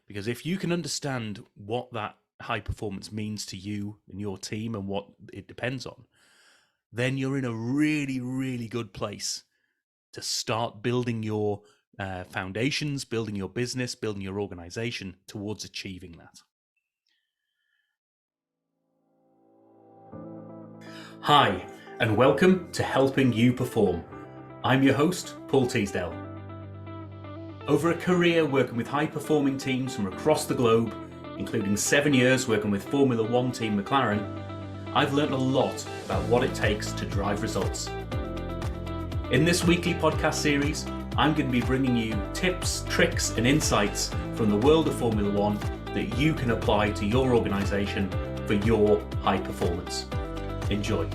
Because if you can understand what that high performance means to you and your team and what it depends on, then you're in a really, really good place to start building your foundations, building your business, building your organization towards achieving that. Hi, and welcome to Helping You Perform. I'm your host, Paul Teasdale. Over a career working with high-performing teams from across the globe, including 7 years working with Formula One team McLaren, I've learned a lot about what it takes to drive results. In this weekly podcast series, I'm going to be bringing you tips, tricks, and insights from the world of Formula One that you can apply to your organisation for your high performance. Enjoy.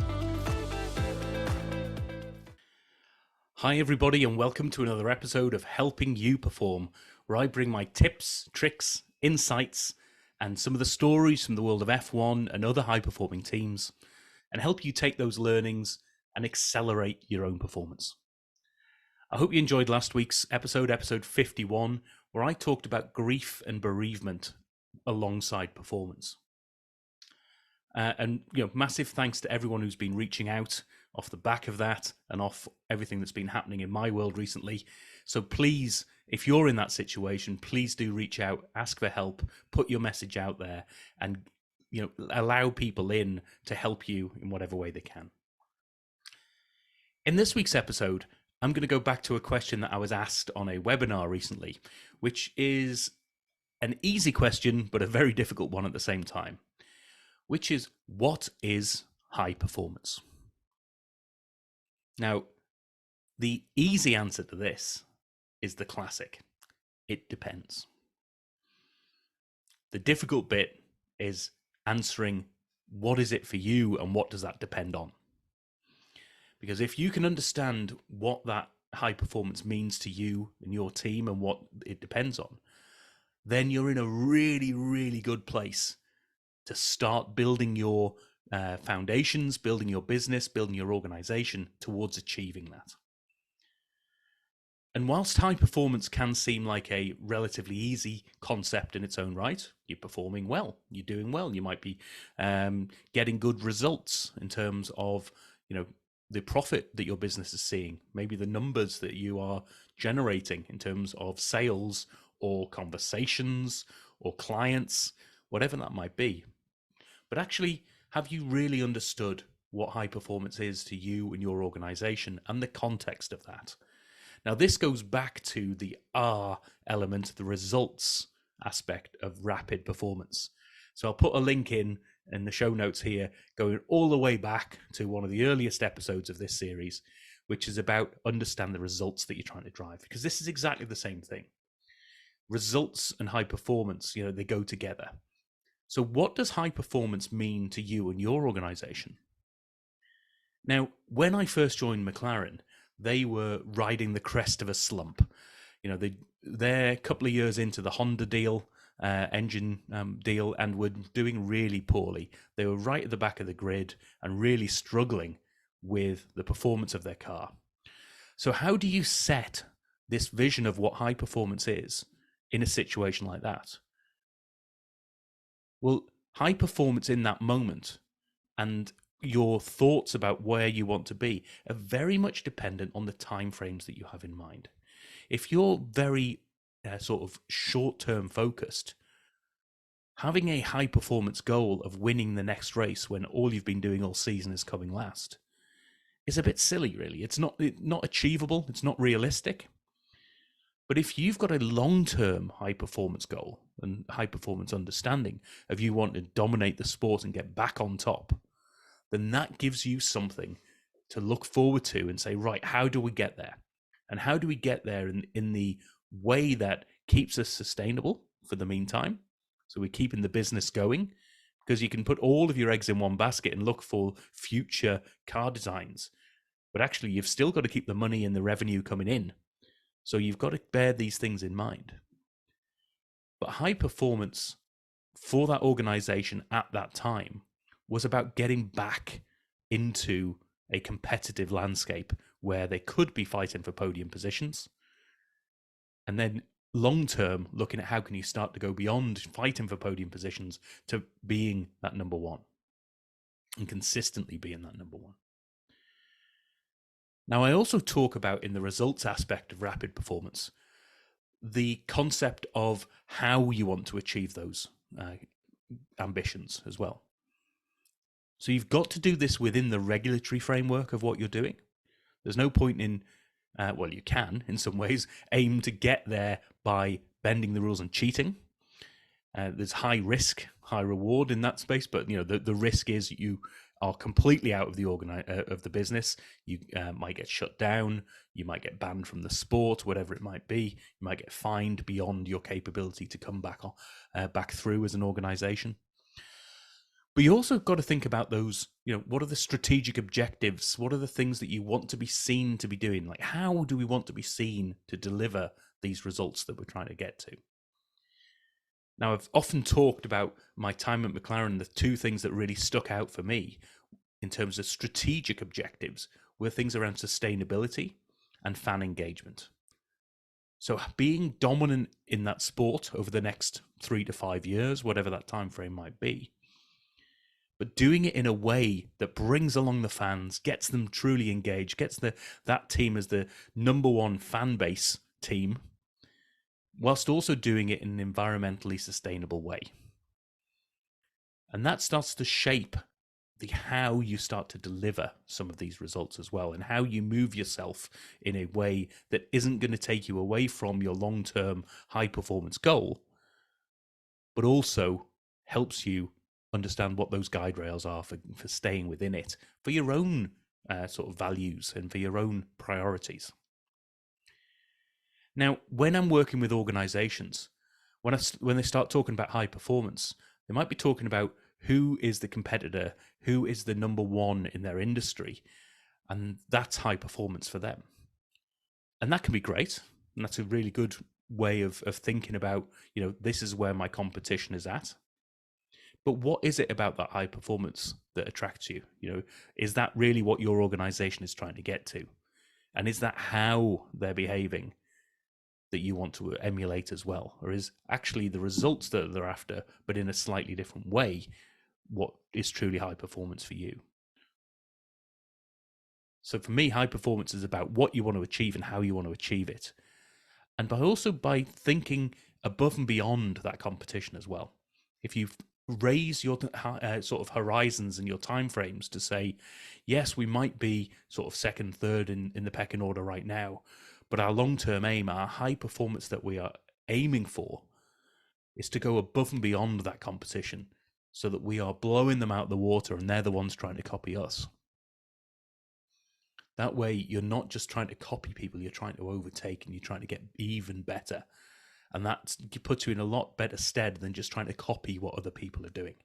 Hi everybody, and welcome to another episode of Helping You Perform, where I bring my tips, tricks, insights, and some of the stories from the world of F1 and other high-performing teams, and help you take those learnings and accelerate your own performance. I hope you enjoyed last week's episode 51, where I talked about grief and bereavement alongside performance. And massive thanks to everyone who's been reaching out off the back of that and off everything that's been happening in my world recently. So please, if you're in that situation, please do reach out, ask for help, put your message out there, and allow people in to help you in whatever way they can. In this week's episode, I'm going to go back to a question that I was asked on a webinar recently, which is an easy question, but a very difficult one at the same time, which is, what is high performance? Now, the easy answer to this is the classic. It depends. The difficult bit is answering, what is it for you and what does that depend on? Because if you can understand what that high performance means to you and your team and what it depends on, then you're in a really, really good place to start building your foundations, building your business, building your organization towards achieving that. And whilst high performance can seem like a relatively easy concept in its own right, you're performing well, you're doing well, you might be getting good results in terms of, the profit that your business is seeing, maybe the numbers that you are generating in terms of sales or conversations or clients, whatever that might be. But actually, have you really understood what high performance is to you and your organization and the context of that? Now, this goes back to the R element, the results aspect of rapid performance. So I'll put a link in the show notes here, going all the way back to one of the earliest episodes of this series, which is about understand the results that you're trying to drive, because this is exactly the same thing. Results and high performance, they go together. So what does high performance mean to you and your organization? Now, when I first joined McLaren, they were riding the crest of a slump. They're a couple of years into the Honda deal, engine deal, and were doing really poorly. They were right at the back of the grid and really struggling with the performance of their car. So how do you set this vision of what high performance is in a situation like that? Well, high performance in that moment and your thoughts about where you want to be are very much dependent on the timeframes that you have in mind. If you're very sort of short-term focused, having a high performance goal of winning the next race when all you've been doing all season is coming last is a bit silly, really. It's not achievable. It's not realistic. But if you've got a long-term high-performance goal and high-performance understanding of you want to dominate the sport and get back on top, then that gives you something to look forward to and say, right, how do we get there? And how do we get there in the way that keeps us sustainable for the meantime? So we're keeping the business going, because you can put all of your eggs in one basket and look for future car designs. But actually, you've still got to keep the money and the revenue coming in. So you've got to bear these things in mind. But high performance for that organization at that time was about getting back into a competitive landscape where they could be fighting for podium positions. And then long term, looking at how can you start to go beyond fighting for podium positions to being that number one and consistently being that number one. Now, I also talk about, in the results aspect of rapid performance, the concept of how you want to achieve those ambitions as well. So you've got to do this within the regulatory framework of what you're doing. There's no point in, well, you can, in some ways, aim to get there by bending the rules and cheating. There's high risk, high reward in that space, but the risk is you are completely out of the of the business. You might get shut down. You might get banned from the sport, whatever it might be. You might get fined beyond your capability to come back through as an organization. But you also got to think about those, what are the strategic objectives? What are the things that you want to be seen to be doing? Like, how do we want to be seen to deliver these results that we're trying to get to? Now, I've often talked about my time at McLaren. The two things that really stuck out for me in terms of strategic objectives were things around sustainability and fan engagement. So being dominant in that sport over the next 3 to 5 years, whatever that time frame might be, but doing it in a way that brings along the fans, gets them truly engaged, gets that team as the number one fan base team, whilst also doing it in an environmentally sustainable way. And that starts to shape how you start to deliver some of these results as well, and how you move yourself in a way that isn't going to take you away from your long-term high-performance goal, but also helps you understand what those guide rails are for staying within it, for your own sort of values and for your own priorities. Now, when I'm working with organizations, when they start talking about high performance, they might be talking about who is the competitor, who is the number one in their industry, and that's high performance for them. And that can be great, and that's a really good way of thinking about, this is where my competition is at. But what is it about that high performance that attracts you? Is that really what your organization is trying to get to? And is that how they're behaving that you want to emulate as well? Or is actually the results that they're after, but in a slightly different way, what is truly high performance for you? So for me, high performance is about what you want to achieve and how you want to achieve it. And by thinking above and beyond that competition as well. If you raise your sort of horizons and your timeframes to say, yes, we might be sort of second, third in the pecking order right now, but our long-term aim, our high performance that we are aiming for, is to go above and beyond that competition so that we are blowing them out of the water and they're the ones trying to copy us. That way, you're not just trying to copy people, you're trying to overtake and you're trying to get even better. And that puts you in a lot better stead than just trying to copy what other people are doing.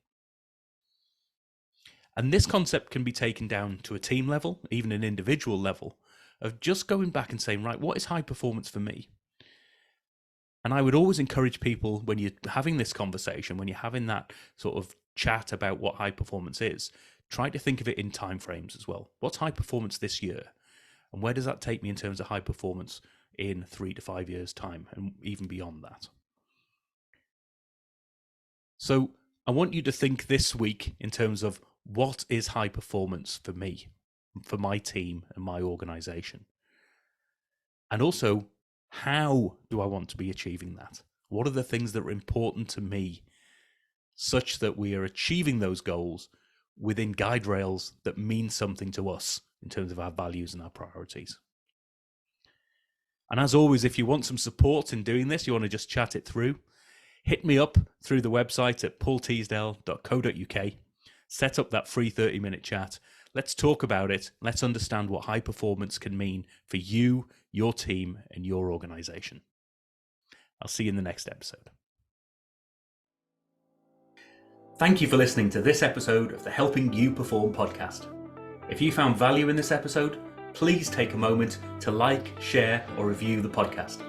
And this concept can be taken down to a team level, even an individual level, of just going back and saying, right, what is high performance for me? And I would always encourage people, when you're having this conversation, when you're having that sort of chat about what high performance is, try to think of it in time frames as well. What's high performance this year? And where does that take me in terms of high performance in 3 to 5 years' time, and even beyond that? So I want you to think this week in terms of what is high performance for me, for my team and my organization. And also, how do I want to be achieving that? What are the things that are important to me such that we are achieving those goals within guide rails that mean something to us in terms of our values and our priorities? And as always, if you want some support in doing this, you want to just chat it through, hit me up through the website at paulteasdale.co.uk, set up that free 30-minute chat. Let's talk about it. Let's understand what high performance can mean for you, your team, and your organization. I'll see you in the next episode. Thank you for listening to this episode of the Helping You Perform podcast. If you found value in this episode, please take a moment to like, share, or review the podcast.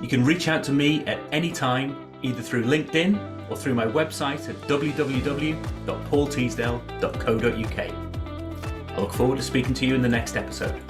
You can reach out to me at any time, either through LinkedIn or through my website at www.paulteasdale.co.uk. I look forward to speaking to you in the next episode.